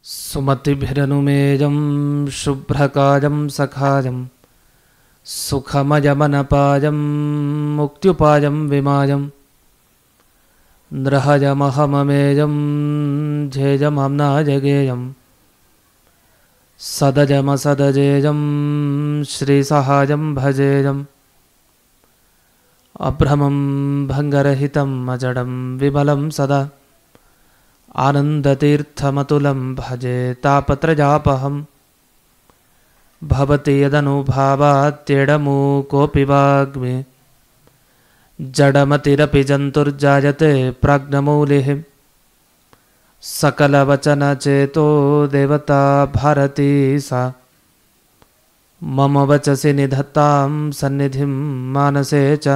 ಸುಮತಿಭಿರನುಮೇಜಂ ಶುಭ್ರಕಾಜಂ ಸಖಾಜಂ ಸುಖಮಜಮನಪಾಜಂ ಮುಕ್ತ್ಯುಪಾಜಂ ವಿಮಾಜಂ ನೃಹಜಮಹಮಮೇಜಂ ಝೇಜಮಾಮ್ನಾ ಜಗೇಯಂ ಸದಜಮಸದಜೇಜಂ ಶ್ರೀಸಹಾಜಂ ಭಜೇಜಂ ಅಭ್ರಮಂ ಭಂಗರಹಿತಂ ಅಜಡಂ ವಿಮಲಂ ಸದಾ ಆನಂದತೀರ್ಥಮತುಲಂ ಭಜೆ ತಾಪತ್ರಜಾಪಹಂ ಭವತಿ ಯದನುಭಾವಾತ್ಯೆಡಮೂಕೋಪಿ ವಾಗ್ಮಿ ಜಡಮತಿರಪಿ ಜಂತುರ್ಜಾಯತೆ ಪ್ರಾಜ್ಞಮೌಲಿಃ ಸಕಲವಚನಚೇತೋ ದೇವತಾ ಭಾರತೀ ಸಾ ಮಮ ವಚಸಿ ನಿಧತ್ತಾಂ ಸನ್ನಿಧಿಂ ಮಾನಸೇ ಚ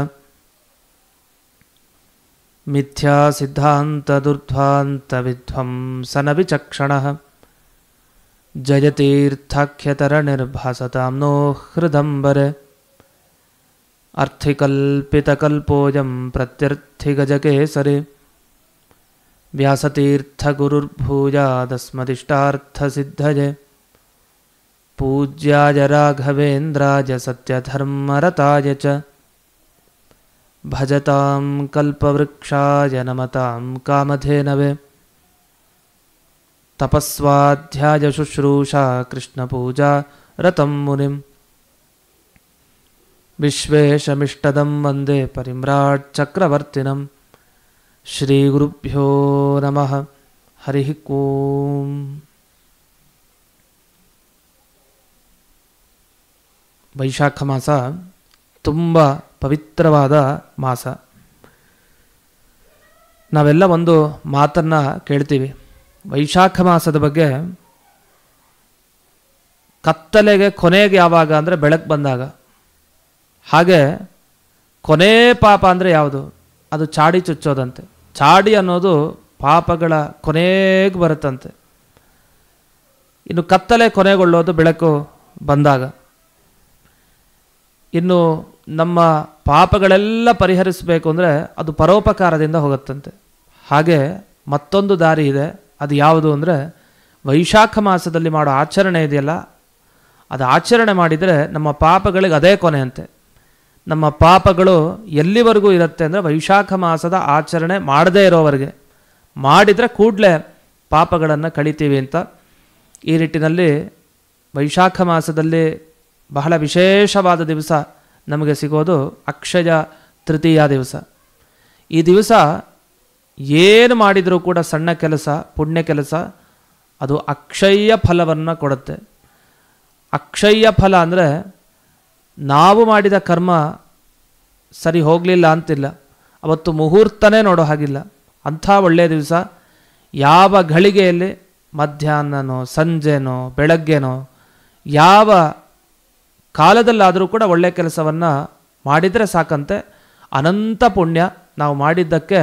ಮಿಥ್ಯಾ ಸಿದ್ಧಾಂತದುರ್ಧ್ವಾಂತ ವಿಧ್ವಂಸನ ವಿಚಕ್ಷಣಃ ಜಯತೀರ್ಥಾಖ್ಯತರನಿರ್ಭಾಸತಾಂ ನೋ ಹೃದಂಬರೆ ಅರ್ಥಿಕಲ್ಪಿತಕಲ್ಪೋಯಂ ಪ್ರತ್ಯರ್ಥಿಗಜಕೇಸರಿ ವ್ಯಾಸತೀರ್ಥಗುರುರ್ಭೂಯಾದಸ್ಮದಿಷ್ಟಾರ್ಥಸಿದ್ಧಯೇ ಪೂಜ್ಯಾಯ ರಾಘವೇಂದ್ರಾಯ ಸತ್ಯಧರ್ಮರತಾಯ ಚ ಭಜತಾಂ ಕಲ್ಪವೃಕ್ಷಾಯ ನಮತಾಂ ಕಾಮಧೇನವೇ ತಪಸ್ವಾಧ್ಯಾಯ ಶುಶ್ರೂಷಾ ಕೃಷ್ಣಪೂಜಾ ರತಂ ಮುನಿಂ ವಿಶ್ವೇಶಮಿಷ್ಟದಂ ವಂದೇ ಪರಿಮ್ರಾಟ್ ಚಕ್ರವರ್ತಿನಂ ಶ್ರೀಗುರುಭ್ಯೋ ನಮಃ ಹರಿ ಓಂ. ವೈಶಾಖ ಮಾಸ ತುಂಬ ಪವಿತ್ರವಾದ ಮಾಸ. ನಾವೆಲ್ಲ ಒಂದು ಮಾತನ್ನು ಕೇಳ್ತೀವಿ ವೈಶಾಖ ಮಾಸದ ಬಗ್ಗೆ. ಕತ್ತಲೆಗೆ ಕೊನೆಗೆ ಯಾವಾಗ ಅಂದರೆ ಬೆಳಕು ಬಂದಾಗ. ಹಾಗೆ ಕೊನೆ ಪಾಪ ಅಂದರೆ ಯಾವುದು? ಅದು ಚಾಡಿ ಚುಚ್ಚೋದಂತೆ. ಚಾಡಿ ಅನ್ನೋದು ಪಾಪಗಳ ಕೊನೆಗೆ ಬರುತ್ತಂತೆ. ಇನ್ನು ಕತ್ತಲೆ ಕೊನೆಗೊಳ್ಳೋದು ಬೆಳಕು ಬಂದಾಗ. ಇನ್ನು ನಮ್ಮ ಪಾಪಗಳೆಲ್ಲ ಪರಿಹರಿಸಬೇಕು ಅಂದರೆ ಅದು ಪರೋಪಕಾರದಿಂದ ಹೋಗುತ್ತಂತೆ. ಹಾಗೆ ಮತ್ತೊಂದು ದಾರಿ ಇದೆ. ಅದು ಯಾವುದು ಅಂದರೆ ವೈಶಾಖ ಮಾಸದಲ್ಲಿ ಮಾಡೋ ಆಚರಣೆ ಇದೆಯಲ್ಲ, ಅದು ಆಚರಣೆ ಮಾಡಿದರೆ ನಮ್ಮ ಪಾಪಗಳಿಗೆ ಅದೇ ಕೊನೆ ಅಂತೆ. ನಮ್ಮ ಪಾಪಗಳು ಎಲ್ಲಿವರೆಗೂ ಇರುತ್ತೆ ಅಂದರೆ ವೈಶಾಖ ಮಾಸದ ಆಚರಣೆ ಮಾಡದೇ ಇರೋವರೆಗೆ. ಮಾಡಿದರೆ ಕೂಡಲೇ ಪಾಪಗಳನ್ನು ಕಳಿತೀವಿ ಅಂತ. ಈ ನಿಟ್ಟಿನಲ್ಲಿ ವೈಶಾಖ ಮಾಸದಲ್ಲಿ ಬಹಳ ವಿಶೇಷವಾದ ದಿವಸ ನಮಗೆ ಸಿಗೋದು ಅಕ್ಷಯ ತೃತೀಯ ದಿವಸ. ಈ ದಿವಸ ಏನು ಮಾಡಿದರೂ ಕೂಡ ಸಣ್ಣ ಕೆಲಸ, ಪುಣ್ಯ ಕೆಲಸ, ಅದು ಅಕ್ಷಯ ಫಲವನ್ನು ಕೊಡುತ್ತೆ. ಅಕ್ಷಯ ಫಲ ಅಂದರೆ ನಾವು ಮಾಡಿದ ಕರ್ಮ ಸರಿ ಹೋಗಲಿಲ್ಲ ಅಂತಿಲ್ಲ, ಅವತ್ತು ಮುಹೂರ್ತನೇ ನೋಡೋ ಹಾಗಿಲ್ಲ. ಅಂಥ ಒಳ್ಳೆಯ ದಿವಸ. ಯಾವ ಘಳಿಗೆಯಲ್ಲಿ, ಮಧ್ಯಾಹ್ನನೋ ಸಂಜೆನೋ ಬೆಳಗ್ಗೆನೋ ಯಾವ ಕಾಲದಲ್ಲಾದರೂ ಕೂಡ ಒಳ್ಳೆಯ ಕೆಲಸವನ್ನು ಮಾಡಿದರೆ ಸಾಕಂತೆ. ಅನಂತ ಪುಣ್ಯ. ನಾವು ಮಾಡಿದ್ದಕ್ಕೆ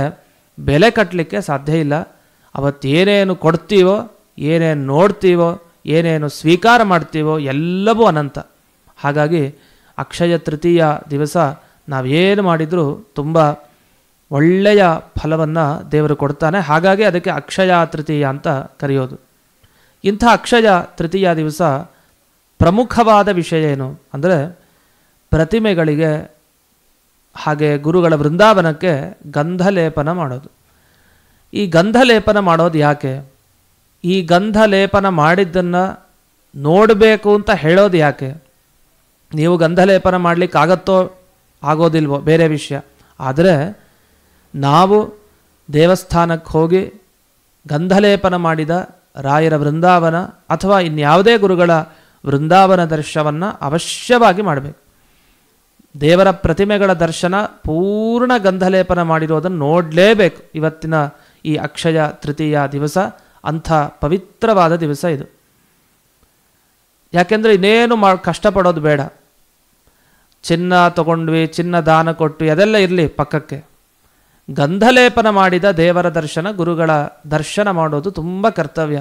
ಬೆಲೆ ಕಟ್ಟಲಿಕ್ಕೆ ಸಾಧ್ಯ ಇಲ್ಲ. ಅವತ್ತೇನೇನು ಕೊಡ್ತೀವೋ, ಏನೇನು ನೋಡ್ತೀವೋ, ಏನೇನು ಸ್ವೀಕಾರ ಮಾಡ್ತೀವೋ ಎಲ್ಲವೂ ಅನಂತ. ಹಾಗಾಗಿ ಅಕ್ಷಯ ತೃತೀಯ ದಿವಸ ನಾವೇನು ಮಾಡಿದರೂ ತುಂಬ ಒಳ್ಳೆಯ ಫಲವನ್ನು ದೇವರು ಕೊಡ್ತಾನೆ. ಹಾಗಾಗಿ ಅದಕ್ಕೆ ಅಕ್ಷಯ ತೃತೀಯ ಅಂತ ಕರೆಯೋದು. ಇಂಥ ಅಕ್ಷಯ ತೃತೀಯ ದಿವಸ ಪ್ರಮುಖವಾದ ವಿಷಯ ಏನು ಅಂದರೆ ಪ್ರತಿಮೆಗಳಿಗೆ ಹಾಗೆ ಗುರುಗಳ ವೃಂದಾವನಕ್ಕೆ ಗಂಧಲೇಪನ ಮಾಡೋದು. ಈ ಗಂಧಲೇಪನ ಮಾಡೋದು ಯಾಕೆ? ಈ ಗಂಧಲೇಪನ ಮಾಡಿದ್ದನ್ನು ನೋಡಬೇಕು ಅಂತ ಹೇಳೋದು ಯಾಕೆ? ನೀವು ಗಂಧಲೇಪನ ಮಾಡಲಿಕ್ಕೆ ಆಗತ್ತೋ ಆಗೋದಿಲ್ವೋ ಬೇರೆ ವಿಷಯ. ಆದರೆ ನಾವು ದೇವಸ್ಥಾನಕ್ಕೆ ಹೋಗಿ ಗಂಧಲೇಪನ ಮಾಡಿದ ರಾಯರ ವೃಂದಾವನ ಅಥವಾ ಇನ್ಯಾವುದೇ ಗುರುಗಳ ವೃಂದಾವನ ದರ್ಶನವನ್ನು ಅವಶ್ಯವಾಗಿ ಮಾಡಬೇಕು. ದೇವರ ಪ್ರತಿಮೆಗಳ ದರ್ಶನ ಪೂರ್ಣ ಗಂಧಲೇಪನ ಮಾಡಿರೋದನ್ನು ನೋಡಲೇಬೇಕು. ಇವತ್ತಿನ ಈ ಅಕ್ಷಯ ತೃತೀಯ ದಿವಸ ಅಂಥ ಪವಿತ್ರವಾದ ದಿವಸ ಇದು. ಯಾಕೆಂದರೆ ಇನ್ನೇನು ಕಷ್ಟಪಡೋದು ಬೇಡ. ಚಿನ್ನ ತಗೊಂಡ್ವಿ, ಚಿನ್ನ ದಾನ ಕೊಟ್ವಿ, ಅದೆಲ್ಲ ಇರಲಿ ಪಕ್ಕಕ್ಕೆ. ಗಂಧಲೇಪನ ಮಾಡಿದ ದೇವರ ದರ್ಶನ, ಗುರುಗಳ ದರ್ಶನ ಮಾಡೋದು ತುಂಬ ಕರ್ತವ್ಯ.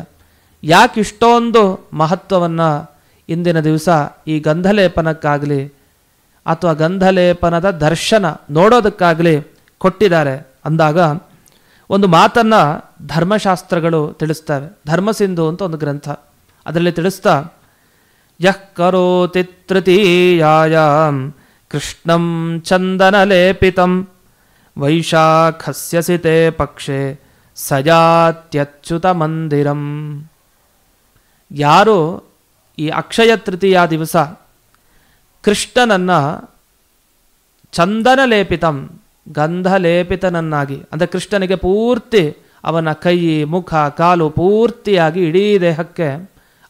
ಯಾಕೆ ಇಷ್ಟೊಂದು ಮಹತ್ವವನ್ನು ಇಂದಿನ ದಿವಸ ಈ ಗಂಧಲೇಪನಕ್ಕಾಗಲಿ ಅಥವಾ ಗಂಧಲೇಪನದ ದರ್ಶನ ನೋಡೋದಕ್ಕಾಗಲಿ ಕೊಟ್ಟಿದ್ದಾರೆ ಅಂದಾಗ ಒಂದು ಮಾತನ್ನು ಧರ್ಮಶಾಸ್ತ್ರಗಳು ತಿಳಿಸ್ತವೆ. ಧರ್ಮಸಿಂಧು ಅಂತ ಒಂದು ಗ್ರಂಥ, ಅದರಲ್ಲಿ ತಿಳಿಸ್ತಾ ಯಃ ಕರೋತಿ ತೃತೀಯಾಯಾಂ ಕೃಷ್ಣಂ ಚಂದನಲೇಪಿತಂ ವೈಶಾಖಸ್ಯ ಸಿತೆ ಪಕ್ಷೆ ಸಯಾತ್ಯಚ್ಯುತ ಮಂದಿರಂ. ಯಾರು ಈ ಅಕ್ಷಯ ತೃತೀಯ ದಿವಸ ಕೃಷ್ಣನನ್ನು ಚಂದನಲೇಪಿತಂ ಗಂಧಲೇಪಿತನನ್ನಾಗಿ, ಅಂದರೆ ಕೃಷ್ಣನಿಗೆ ಪೂರ್ತಿ ಅವನ ಕೈ ಮುಖ ಕಾಲು ಪೂರ್ತಿಯಾಗಿ ಇಡೀ ದೇಹಕ್ಕೆ,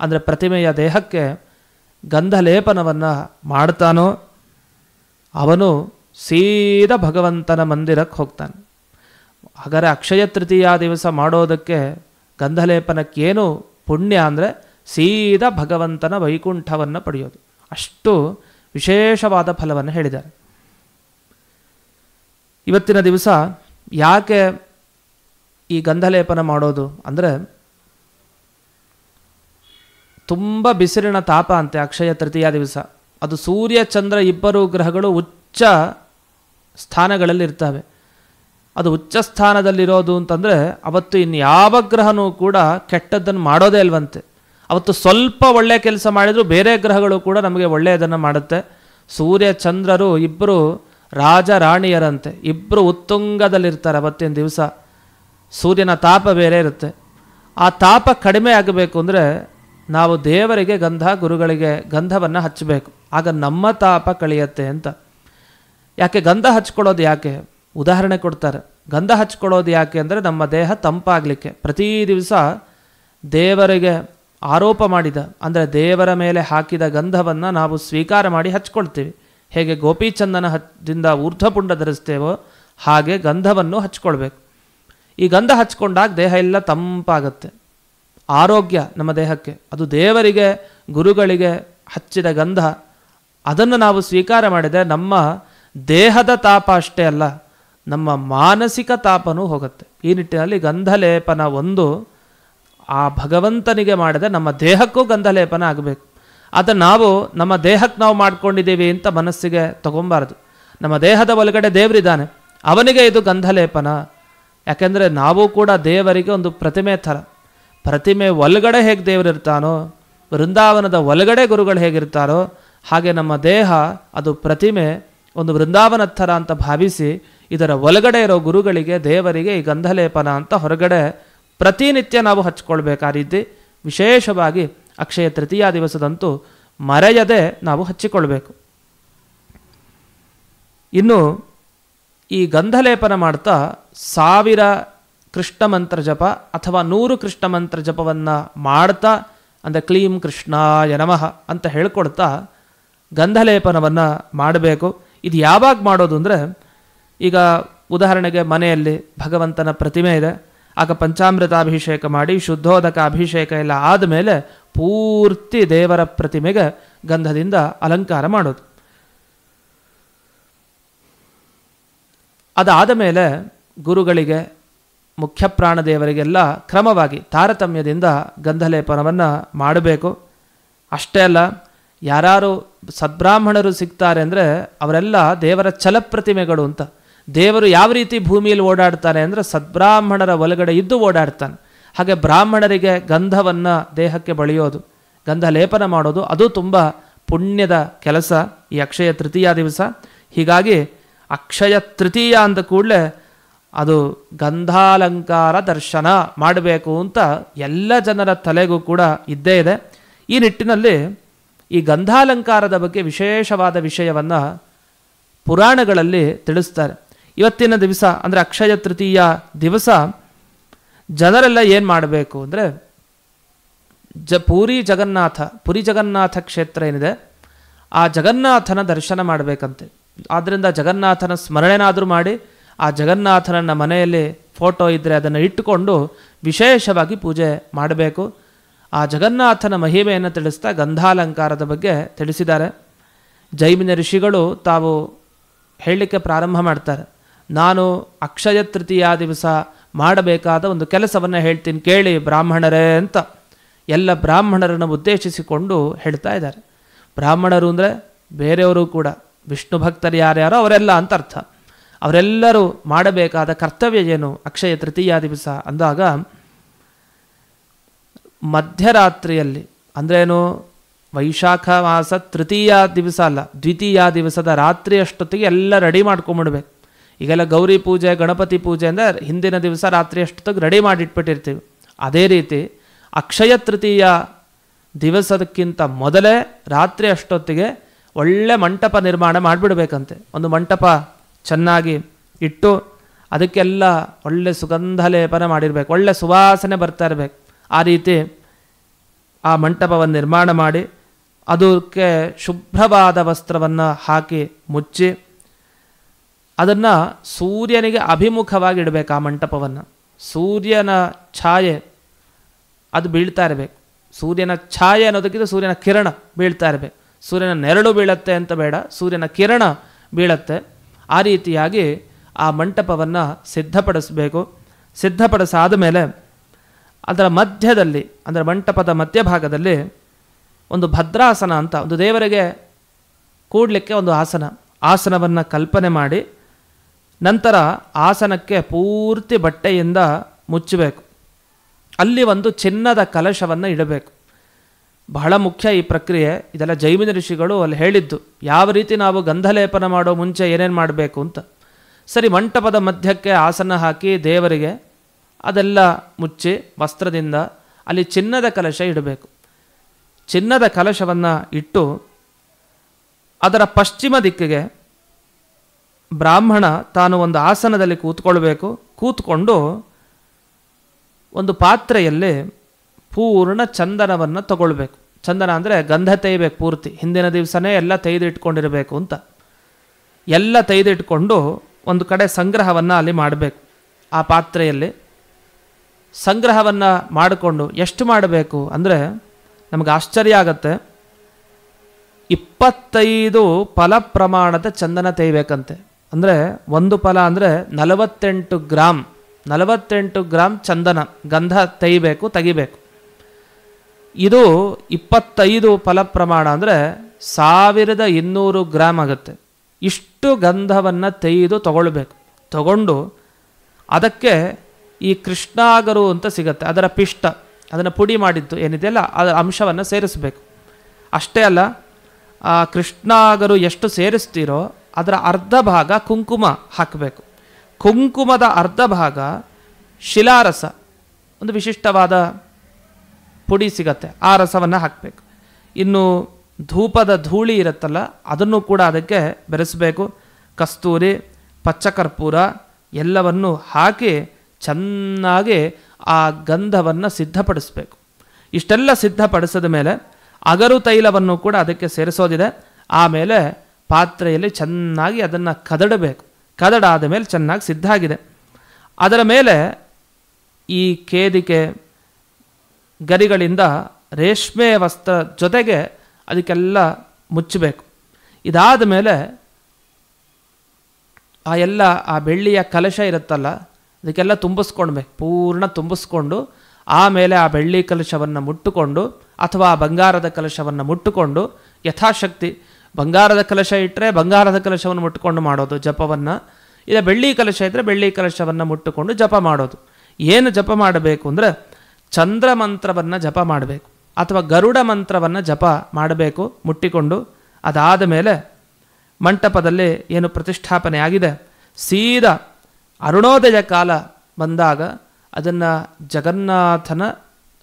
ಅಂದರೆ ಪ್ರತಿಮೆಯ ದೇಹಕ್ಕೆ ಗಂಧಲೇಪನವನ್ನು ಮಾಡ್ತಾನೋ ಅವನು ಸೀದಾ ಭಗವಂತನ ಮಂದಿರಕ್ಕೆ ಹೋಗ್ತಾನೆ. ಹಾಗಾದರೆ ಅಕ್ಷಯ ತೃತೀಯ ದಿವಸ ಮಾಡೋದಕ್ಕೆ ಗಂಧಲೇಪನಕ್ಕೇನು ಪುಣ್ಯ ಅಂದರೆ ಸೀದಾ ಭಗವಂತನ ವೈಕುಂಠವನ್ನು ಪಡೆಯೋದು. ಅಷ್ಟು ವಿಶೇಷವಾದ ಫಲವನ್ನು ಹೇಳಿದ್ದಾರೆ. ಇವತ್ತಿನ ದಿವಸ ಯಾಕೆ ಈ ಗಂಧಲೇಪನ ಮಾಡೋದು ಅಂದರೆ, ತುಂಬ ಬಿಸಿಲಿನ ತಾಪ ಅಂತೆ ಅಕ್ಷಯ ತೃತೀಯ ದಿವಸ. ಅದು ಸೂರ್ಯ ಚಂದ್ರ ಇಬ್ಬರು ಗ್ರಹಗಳು ಉಚ್ಚ ಸ್ಥಾನಗಳಲ್ಲಿ ಇರ್ತವೆ. ಅದು ಉಚ್ಚ ಸ್ಥಾನದಲ್ಲಿರೋದು ಅಂತಂದರೆ ಅವತ್ತು ಇನ್ಯಾವ ಗ್ರಹನೂ ಕೂಡ ಕೆಟ್ಟದ್ದನ್ನು ಮಾಡೋದೇ ಇಲ್ವಂತೆ. ಅವತ್ತು ಸ್ವಲ್ಪ ಒಳ್ಳೆಯ ಕೆಲಸ ಮಾಡಿದರೂ ಬೇರೆ ಗ್ರಹಗಳು ಕೂಡ ನಮಗೆ ಒಳ್ಳೆಯದನ್ನು ಮಾಡುತ್ತೆ. ಸೂರ್ಯ ಚಂದ್ರರು ಇಬ್ಬರು ರಾಜ ರಾಣಿಯರಂತೆ, ಇಬ್ಬರು ಉತ್ತುಂಗದಲ್ಲಿರ್ತಾರೆ ಅವತ್ತಿನ ದಿವಸ. ಸೂರ್ಯನ ತಾಪ ಬೇರೆ ಇರುತ್ತೆ. ಆ ತಾಪ ಕಡಿಮೆ ಆಗಬೇಕು ಅಂದರೆ ನಾವು ದೇವರಿಗೆ ಗಂಧ, ಗುರುಗಳಿಗೆ ಗಂಧವನ್ನು ಹಚ್ಚಬೇಕು, ಆಗ ನಮ್ಮ ತಾಪ ಕಳೆಯುತ್ತೆ ಅಂತ. ಯಾಕೆ ಗಂಧ ಹಚ್ಕೊಳ್ಳೋದು ಯಾಕೆ? ಉದಾಹರಣೆ ಕೊಡ್ತಾರೆ. ಗಂಧ ಹಚ್ಕೊಳ್ಳೋದು ಯಾಕೆ ಅಂದರೆ ನಮ್ಮ ದೇಹ ತಂಪಾಗಲಿಕ್ಕೆ. ಪ್ರತಿ ದಿವಸ ದೇವರಿಗೆ ಆರೋಪ ಮಾಡಿದ, ಅಂದರೆ ದೇವರ ಮೇಲೆ ಹಾಕಿದ ಗಂಧವನ್ನು ನಾವು ಸ್ವೀಕಾರ ಮಾಡಿ ಹಚ್ಕೊಳ್ತೀವಿ. ಹೇಗೆ ಗೋಪಿಚಂದನ ದಿಂದ ಊರ್ಧ್ವಪುಂಡ ಧರಿಸ್ತೇವೋ ಹಾಗೆ ಗಂಧವನ್ನು ಹಚ್ಕೊಳ್ಬೇಕು. ಈ ಗಂಧ ಹಚ್ಕೊಂಡಾಗ ದೇಹ ಎಲ್ಲ ತಂಪಾಗುತ್ತೆ, ಆರೋಗ್ಯ ನಮ್ಮ ದೇಹಕ್ಕೆ. ಅದು ದೇವರಿಗೆ ಗುರುಗಳಿಗೆ ಹಚ್ಚಿದ ಗಂಧ, ಅದನ್ನು ನಾವು ಸ್ವೀಕಾರ ಮಾಡಿದರೆ ನಮ್ಮ ದೇಹದ ತಾಪ ಅಷ್ಟೇ ಅಲ್ಲ, ನಮ್ಮ ಮಾನಸಿಕ ತಾಪನೂ ಹೋಗುತ್ತೆ. ಈ ನಿಟ್ಟಿನಲ್ಲಿ ಗಂಧಲೇಪನ ಒಂದು ಆ ಭಗವಂತನಿಗೆ ಮಾಡಿದೆ ನಮ್ಮ ದೇಹಕ್ಕೂ ಗಂಧಲೇಪನ ಆಗಬೇಕು. ಆದರೆ ನಾವು ನಮ್ಮ ದೇಹಕ್ಕೆ ನಾವು ಮಾಡ್ಕೊಂಡಿದ್ದೀವಿ ಅಂತ ಮನಸ್ಸಿಗೆ ತಗೊಬಾರ್ದು. ನಮ್ಮ ದೇಹದ ಒಳಗಡೆ ದೇವರಿದ್ದಾನೆ, ಅವನಿಗೆ ಇದು ಗಂಧಲೇಪನ. ಯಾಕೆಂದರೆ ನಾವು ಕೂಡ ದೇವರಿಗೆ ಒಂದು ಪ್ರತಿಮೆ ಥರ. ಪ್ರತಿಮೆ ಒಳಗಡೆ ಹೇಗೆ ದೇವರಿರ್ತಾನೋ, ವೃಂದಾವನದ ಒಳಗಡೆ ಗುರುಗಳು ಹೇಗಿರ್ತಾರೋ ಹಾಗೆ ನಮ್ಮ ದೇಹ ಅದು ಪ್ರತಿಮೆ, ಒಂದು ವೃಂದಾವನ ಥರ ಅಂತ ಭಾವಿಸಿ ಇದರ ಒಳಗಡೆ ಇರೋ ಗುರುಗಳಿಗೆ ದೇವರಿಗೆ ಈ ಗಂಧಲೇಪನ ಅಂತ ಹೊರಗಡೆ ಪ್ರತಿನಿತ್ಯ ನಾವು ಹಚ್ಕೊಳ್ಬೇಕು. ಆ ರೀತಿ ವಿಶೇಷವಾಗಿ ಅಕ್ಷಯ ತೃತೀಯ ದಿವಸದಂತೂ ಮರೆಯದೆ ನಾವು ಹಚ್ಚಿಕೊಳ್ಬೇಕು. ಇನ್ನು ಈ ಗಂಧಲೇಪನ ಮಾಡ್ತಾ 1000 ಕೃಷ್ಣ ಮಂತ್ರ ಜಪ ಅಥವಾ 100 ಕೃಷ್ಣ ಮಂತ್ರ ಜಪವನ್ನು ಮಾಡ್ತಾ, ಅಂದರೆ ಕ್ಲೀಂ ಕೃಷ್ಣಾಯ ನಮಃ ಅಂತ ಹೇಳ್ಕೊಡ್ತಾ ಗಂಧಲೇಪನವನ್ನು ಮಾಡಬೇಕು. ಇದು ಯಾವಾಗ ಮಾಡೋದು ಅಂದರೆ, ಈಗ ಉದಾಹರಣೆಗೆ ಮನೆಯಲ್ಲಿ ಭಗವಂತನ ಪ್ರತಿಮೆ ಇದೆ, ಆಗ ಪಂಚಾಮೃತಾಭಿಷೇಕ ಮಾಡಿ ಶುದ್ಧೋದಕ ಅಭಿಷೇಕ ಎಲ್ಲ ಆದಮೇಲೆ ಪೂರ್ತಿ ದೇವರ ಪ್ರತಿಮೆಗೆ ಗಂಧದಿಂದ ಅಲಂಕಾರ ಮಾಡೋದು. ಅದಾದ ಮೇಲೆ ಗುರುಗಳಿಗೆ, ಮುಖ್ಯ ಪ್ರಾಣದೇವರಿಗೆಲ್ಲ ಕ್ರಮವಾಗಿ ತಾರತಮ್ಯದಿಂದ ಗಂಧಲೇಪನವನ್ನು ಮಾಡಬೇಕು. ಅಷ್ಟೇ ಅಲ್ಲ, ಯಾರು ಸದ್ಬ್ರಾಹ್ಮಣರು ಸಿಗ್ತಾರೆ ಅಂದರೆ ಅವರೆಲ್ಲ ದೇವರ ಛಲಪ್ರತಿಮೆಗಳು ಅಂತ. ದೇವರು ಯಾವ ರೀತಿ ಭೂಮಿಯಲ್ಲಿ ಓಡಾಡ್ತಾನೆ ಅಂದರೆ ಸದ್ಬ್ರಾಹ್ಮಣರ ಒಳಗಡೆ ಇದ್ದು ಓಡಾಡ್ತಾನೆ. ಹಾಗೆ ಬ್ರಾಹ್ಮಣರಿಗೆ ಗಂಧವನ್ನು ದೇಹಕ್ಕೆ ಬಳಿಯೋದು, ಗಂಧ ಲೇಪನ ಮಾಡೋದು, ಅದು ತುಂಬ ಪುಣ್ಯದ ಕೆಲಸ ಈ ಅಕ್ಷಯ ತೃತೀಯ ದಿವಸ. ಹೀಗಾಗಿ ಅಕ್ಷಯ ತೃತೀಯ ಅಂದ ಕೂಡಲೇ ಅದು ಗಂಧಾಲಂಕಾರ ದರ್ಶನ ಮಾಡಬೇಕು ಅಂತ ಎಲ್ಲ ಜನರ ತಲೆಗೂ ಕೂಡ ಇದ್ದೇ ಇದೆ. ಈ ನಿಟ್ಟಿನಲ್ಲಿ ಈ ಗಂಧಾಲಂಕಾರದ ಬಗ್ಗೆ ವಿಶೇಷವಾದ ವಿಷಯವನ್ನು ಪುರಾಣಗಳಲ್ಲಿ ತಿಳಿಸ್ತಾರೆ. ಇವತ್ತಿನ ದಿವಸ ಅಂದರೆ ಅಕ್ಷಯ ತೃತೀಯ ದಿವಸ ಜನರೆಲ್ಲ ಏನು ಮಾಡಬೇಕು ಅಂದರೆ, ಪುರಿ ಜಗನ್ನಾಥ ಕ್ಷೇತ್ರ ಏನಿದೆ ಆ ಜಗನ್ನಾಥನ ದರ್ಶನ ಮಾಡಬೇಕಂತೆ. ಆದ್ದರಿಂದ ಜಗನ್ನಾಥನ ಸ್ಮರಣೆನಾದರೂ ಮಾಡಿ, ಆ ಜಗನ್ನಾಥನನ್ನ ಮನೆಯಲ್ಲಿ ಫೋಟೋ ಇದ್ದರೆ ಅದನ್ನು ಇಟ್ಟುಕೊಂಡು ವಿಶೇಷವಾಗಿ ಪೂಜೆ ಮಾಡಬೇಕು. ಆ ಜಗನ್ನಾಥನ ಮಹಿಮೆಯನ್ನು ತಿಳಿಸ್ತಾ ಗಂಧಾಲಂಕಾರದ ಬಗ್ಗೆ ತಿಳಿಸಿದ್ದಾರೆ. ಜೈಮಿನ ಋಷಿಗಳು ತಾವು ಹೇಳಲಿಕ್ಕೆ ಪ್ರಾರಂಭ ಮಾಡ್ತಾರೆ. ನಾನು ಅಕ್ಷಯ ತೃತೀಯ ದಿವಸ ಮಾಡಬೇಕಾದ ಒಂದು ಕೆಲಸವನ್ನು ಹೇಳ್ತೀನಿ ಕೇಳಿ ಬ್ರಾಹ್ಮಣರೇ ಅಂತ ಎಲ್ಲ ಬ್ರಾಹ್ಮಣರನ್ನು ಉದ್ದೇಶಿಸಿಕೊಂಡು ಹೇಳ್ತಾ ಇದ್ದಾರೆ. ಬ್ರಾಹ್ಮಣರು ಅಂದರೆ ಬೇರೆಯವರು ಕೂಡ, ವಿಷ್ಣು ಭಕ್ತರು ಯಾರ್ಯಾರೋ ಅವರೆಲ್ಲ ಅಂತ ಅರ್ಥ. ಅವರೆಲ್ಲರೂ ಮಾಡಬೇಕಾದ ಕರ್ತವ್ಯ ಏನು ಅಕ್ಷಯ ತೃತೀಯ ದಿವಸ ಅಂದಾಗ, ಮಧ್ಯರಾತ್ರಿಯಲ್ಲಿ ಅಂದ್ರೇನು, ವೈಶಾಖ ಮಾಸ ತೃತೀಯ ದಿವಸ ಅಲ್ಲ, ದ್ವಿತೀಯ ದಿವಸದ ರಾತ್ರಿ ಅಷ್ಟೊತ್ತಿಗೆ ಎಲ್ಲ ರೆಡಿ ಮಾಡ್ಕೊಂಬಿಡ್ಬೇಕು. ಈಗೆಲ್ಲ ಗೌರಿ ಪೂಜೆ, ಗಣಪತಿ ಪೂಜೆ ಅಂದರೆ ಹಿಂದಿನ ದಿವಸ ರಾತ್ರಿ ಅಷ್ಟೊತ್ತಿಗೆ ರೆಡಿ ಮಾಡಿಟ್ಬಿಟ್ಟಿರ್ತೀವಿ. ಅದೇ ರೀತಿ ಅಕ್ಷಯ ತೃತೀಯ ದಿವಸದಕ್ಕಿಂತ ಮೊದಲೇ ರಾತ್ರಿ ಅಷ್ಟೊತ್ತಿಗೆ ಒಳ್ಳೆ ಮಂಟಪ ನಿರ್ಮಾಣ ಮಾಡಿಬಿಡ್ಬೇಕಂತೆ. ಒಂದು ಮಂಟಪ ಚೆನ್ನಾಗಿ ಇಟ್ಟು ಅದಕ್ಕೆಲ್ಲ ಒಳ್ಳೆ ಸುಗಂಧ ಲೇಪನ ಮಾಡಿರಬೇಕು, ಒಳ್ಳೆ ಸುವಾಸನೆ ಬರ್ತಾ ಇರಬೇಕು. ಆ ರೀತಿ ಆ ಮಂಟಪವನ್ನು ನಿರ್ಮಾಣ ಮಾಡಿ ಅದಕ್ಕೆ ಶುಭ್ರವಾದ ವಸ್ತ್ರವನ್ನು ಹಾಕಿ ಮುಚ್ಚಿ ಅದನ್ನು ಸೂರ್ಯನಿಗೆ ಅಭಿಮುಖವಾಗಿ ಇಡಬೇಕು. ಆ ಮಂಟಪವನ್ನು ಸೂರ್ಯನ ಛಾಯೆ ಅದು ಬೀಳ್ತಾ ಇರಬೇಕು. ಸೂರ್ಯನ ಛಾಯೆ ಅನ್ನೋದಕ್ಕಿಂತ ಸೂರ್ಯನ ಕಿರಣ ಬೀಳ್ತಾ ಇರಬೇಕು. ಸೂರ್ಯನ ನೆರಳು ಬೀಳತ್ತೆ ಅಂತ ಬೇಡ, ಸೂರ್ಯನ ಕಿರಣ ಬೀಳತ್ತೆ. ಆ ರೀತಿಯಾಗಿ ಆ ಮಂಟಪವನ್ನು ಸಿದ್ಧಪಡಿಸಬೇಕು. ಸಿದ್ಧಪಡಿಸಾದ ಮೇಲೆ ಅದರ ಮಧ್ಯದಲ್ಲಿ, ಅಂದರೆ ಮಂಟಪದ ಮಧ್ಯಭಾಗದಲ್ಲಿ ಒಂದು ಭದ್ರಾಸನ ಅಂತ, ಒಂದು ದೇವರಿಗೆ ಕೂಡಲಿಕ್ಕೆ ಒಂದು ಆಸನವನ್ನು ಕಲ್ಪನೆ ಮಾಡಿ ನಂತರ ಆಸನಕ್ಕೆ ಪೂರ್ತಿ ಬಟ್ಟೆಯಿಂದ ಮುಚ್ಚಬೇಕು. ಅಲ್ಲಿ ಒಂದು ಚಿನ್ನದ ಕಲಶವನ್ನು ಇಡಬೇಕು. ಬಹಳ ಮುಖ್ಯ ಈ ಪ್ರಕ್ರಿಯೆ. ಇದೆಲ್ಲ ಜೈಮಿನ ಋಷಿಗಳು ಅಲ್ಲಿ ಹೇಳಿದ್ದು, ಯಾವ ರೀತಿ ನಾವು ಗಂಧಲೇಪನ ಮಾಡೋ ಮುಂಚೆ ಏನೇನು ಮಾಡಬೇಕು ಅಂತ. ಸರಿ, ಮಂಟಪದ ಮಧ್ಯಕ್ಕೆ ಆಸನ ಹಾಕಿ ದೇವರಿಗೆ ಅದೆಲ್ಲ ಮುಚ್ಚಿ ವಸ್ತ್ರದಿಂದ ಅಲ್ಲಿ ಚಿನ್ನದ ಕಲಶ ಇಡಬೇಕು. ಚಿನ್ನದ ಕಲಶವನ್ನು ಇಟ್ಟು ಅದರ ಪಶ್ಚಿಮ ದಿಕ್ಕಿಗೆ ಬ್ರಾಹ್ಮಣ ತಾನು ಒಂದು ಆಸನದಲ್ಲಿ ಕೂತ್ಕೊಳ್ಬೇಕು. ಕೂತ್ಕೊಂಡು ಒಂದು ಪಾತ್ರೆಯಲ್ಲಿ ಪೂರ್ಣ ಚಂದನವನ್ನು ತಗೊಳ್ಬೇಕು. ಚಂದನ ಅಂದರೆ ಗಂಧ ತೆಯ್ಬೇಕು ಪೂರ್ತಿ. ಹಿಂದಿನ ದಿವಸನೇ ಎಲ್ಲ ತೆಗೆದಿಟ್ಕೊಂಡಿರಬೇಕು ಅಂತ. ಎಲ್ಲ ತೆಗೆದಿಟ್ಕೊಂಡು ಒಂದು ಕಡೆ ಸಂಗ್ರಹವನ್ನು ಅಲ್ಲಿ ಮಾಡಬೇಕು. ಆ ಪಾತ್ರೆಯಲ್ಲಿ ಸಂಗ್ರಹವನ್ನು ಮಾಡಿಕೊಂಡು ಎಷ್ಟು ಮಾಡಬೇಕು ಅಂದರೆ ನಮಗೆ ಆಶ್ಚರ್ಯ ಆಗತ್ತೆ. 25 ಫಲ ಪ್ರಮಾಣದ ಚಂದನ ತೆಯ್ಬೇಕಂತೆ. ಅಂದರೆ ಒಂದು ಫಲ ಅಂದರೆ 48 ಗ್ರಾಮ್ ಚಂದನ ಗಂಧ ತೆಗಿಬೇಕು. ಇದು 25 ಫಲ ಪ್ರಮಾಣ ಅಂದರೆ 1200 ಗ್ರಾಮ್ ಆಗುತ್ತೆ. ಇಷ್ಟು ಗಂಧವನ್ನು ತೆಗೆದು ತಗೊಳ್ಬೇಕು. ತಗೊಂಡು ಅದಕ್ಕೆ ಈ ಕೃಷ್ಣಾಗರು ಅಂತ ಸಿಗುತ್ತೆ, ಅದರ ಪಿಷ್ಟ, ಅದನ್ನು ಪುಡಿ ಮಾಡಿದ್ದು ಏನಿದೆಯಲ್ಲ ಅದರ ಅಂಶವನ್ನು ಸೇರಿಸಬೇಕು. ಅಷ್ಟೇ ಅಲ್ಲ, ಆ ಕೃಷ್ಣಾಗರು ಎಷ್ಟು ಸೇರಿಸ್ತೀರೋ ಅದರ ಅರ್ಧ ಭಾಗ ಕುಂಕುಮ ಹಾಕಬೇಕು. ಕುಂಕುಮದ ಅರ್ಧ ಭಾಗ ಶಿಲಾರಸ, ಒಂದು ವಿಶಿಷ್ಟವಾದ ಪುಡಿ ಸಿಗತ್ತೆ, ಆ ರಸವನ್ನು ಹಾಕಬೇಕು. ಇನ್ನು ಧೂಪದ ಧೂಳಿ ಇರುತ್ತಲ್ಲ ಅದನ್ನು ಕೂಡ ಅದಕ್ಕೆ ಬೆರೆಸಬೇಕು. ಕಸ್ತೂರಿ, ಪಚ್ಚಕರ್ಪೂರ ಎಲ್ಲವನ್ನು ಹಾಕಿ ಚೆನ್ನಾಗಿ ಆ ಗಂಧವನ್ನು ಸಿದ್ಧಪಡಿಸಬೇಕು. ಇಷ್ಟೆಲ್ಲ ಸಿದ್ಧಪಡಿಸಿದ ಮೇಲೆ ಅಗರು ತೈಲವನ್ನು ಕೂಡ ಅದಕ್ಕೆ ಸೇರಿಸೋದಿದೆ. ಆಮೇಲೆ ಪಾತ್ರೆಯಲ್ಲಿ ಚೆನ್ನಾಗಿ ಅದನ್ನು ಕದಡಬೇಕು. ಕದಡಾದ ಮೇಲೆ ಚೆನ್ನಾಗಿ ಸಿದ್ಧ ಆಗಿದೆ. ಅದರ ಮೇಲೆ ಈ ಕೇದಿಕೆ ಗರಿಗಳಿಂದ ರೇಷ್ಮೆ ವಸ್ತ್ರ ಜೊತೆಗೆ ಅದಕ್ಕೆಲ್ಲ ಮುಚ್ಚಬೇಕು. ಇದಾದ ಮೇಲೆ ಆ ಬೆಳ್ಳಿಯ ಕಲಶ ಇರುತ್ತಲ್ಲ ಅದಕ್ಕೆಲ್ಲ ತುಂಬಿಸ್ಕೊಳ್ಬೇಕು, ಪೂರ್ಣ ತುಂಬಿಸ್ಕೊಂಡು ಆಮೇಲೆ ಆ ಬೆಳ್ಳಿ ಕಲಶವನ್ನು ಮುಟ್ಟುಕೊಂಡು ಅಥವಾ ಬಂಗಾರದ ಕಲಶವನ್ನು ಮುಟ್ಟುಕೊಂಡು ಯಥಾಶಕ್ತಿ, ಬಂಗಾರದ ಕಲಶ ಇಟ್ಟರೆ ಬಂಗಾರದ ಕಲಶವನ್ನು ಮುಟ್ಟುಕೊಂಡು ಮಾಡೋದು ಜಪವನ್ನು, ಇಲ್ಲ ಬೆಳ್ಳಿ ಕಲಶ ಇದ್ದರೆ ಬೆಳ್ಳಿ ಕಲಶವನ್ನು ಮುಟ್ಟುಕೊಂಡು ಜಪ ಮಾಡೋದು. ಏನು ಜಪ ಮಾಡಬೇಕು ಅಂದರೆ ಚಂದ್ರ ಮಂತ್ರವನ್ನು ಜಪ ಮಾಡಬೇಕು ಅಥವಾ ಗರುಡ ಮಂತ್ರವನ್ನು ಜಪ ಮಾಡಬೇಕು ಮುಟ್ಟಿಕೊಂಡು. ಅದಾದ ಮೇಲೆ ಮಂಟಪದಲ್ಲಿ ಏನು ಪ್ರತಿಷ್ಠಾಪನೆ ಆಗಿದೆ, ಸೀದಾ ಅರುಣೋದಯ ಕಾಲ ಬಂದಾಗ ಅದನ್ನು ಜಗನ್ನಾಥನ